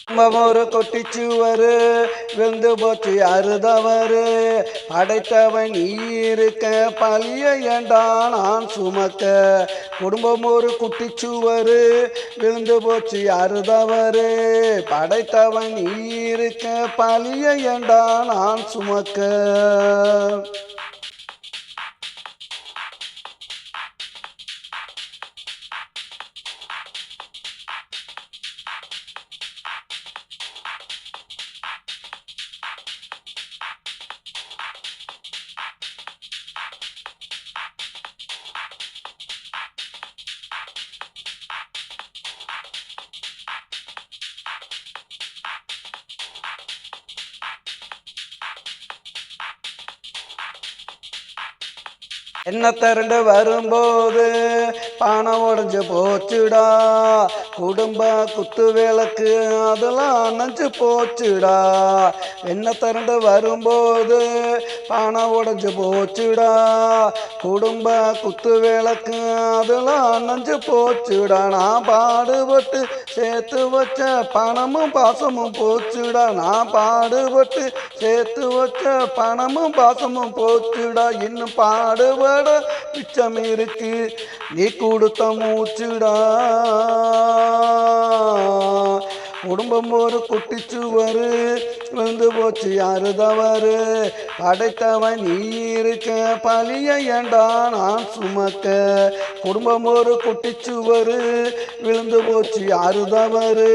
ஒரு கொட்டிச்சுவரு விழுந்து போச்சு அறுதவரு படைத்தவன் நீ இருக்க பழிய ஏண்டா நான் சுமக்க. குடும்பம் ஒரு குட்டிச்சுவரு விழுந்து போச்சு அறுதவரு படைத்தவன் நீ இருக்க பழிய ஏண்டா நான் சுமக்க. என்ன திரண்டு வரும்போது பானை உடஞ்சு போச்சுடா. குடும்ப குத்து விளக்கு அதெல்லாம் அணைஞ்சு போச்சுடா. என்ன திரண்டு வரும்போது பானை உடஞ்சு போச்சுடா. குடும்ப குத்து விளக்கு அதெல்லாம் அணைஞ்சு போச்சுடா. நான் பாடுபட்டு சேர்த்து வச்ச பணமும் பாசமும் போச்சுடா. நான் பாடுபட்டு சேர்த்து வச்ச பணமும் பாசமும் போச்சுடா. இன்னும் பாடுபட மிச்சம் இருக்கு நீ கொடுத்த மூச்சுடா. குடும்பம் ஒரு குட்டிச்சுவரு விழுந்து போச்சு அறுதவரு படைத்தவன் நீ இருக்க பழிய ஏண்டா நான் சுமக்க. குடும்பம் ஒரு குட்டிச்சுவரு விழுந்து போச்சு அறுதவரு.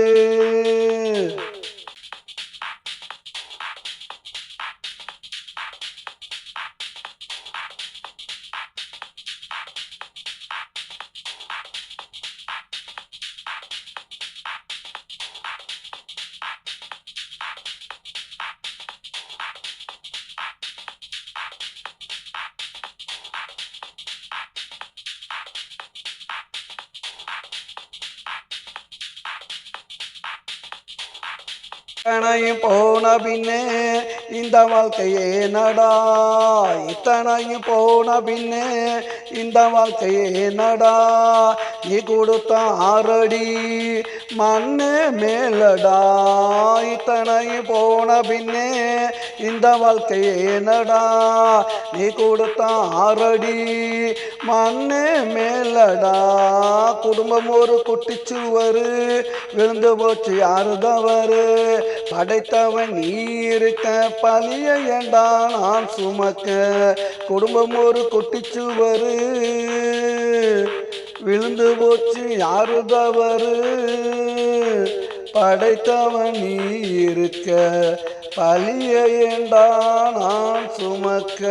இத்தனையும் போன பின்னே இந்த வாழ்க்கையே நடா. இத்தனையும் போன பின்னே இந்த வாழ்க்கையே நடா. நீ கொடுத்த ஆறடி மண்ணே மேலடா. இத்தனையும் போன பின்னே இந்த வாழ்க்கையே நடா. நீ கொடுத்த ஆறடி மண்ணே மேலடா. குடும்பம் ஒரு குட்டிச்சுவரு விழுந்து போச்சு அறுதவரு படைத்தவன் நீ இருக்க பழிய ஏண்டா நான் சுமக்க. குடும்பம் ஒரு குட்டிச்சுவரு விழுந்து போச்சு அறுதவரு படைத்தவன் நீ இருக்க பழிய ஏண்டா நான் சுமக்க.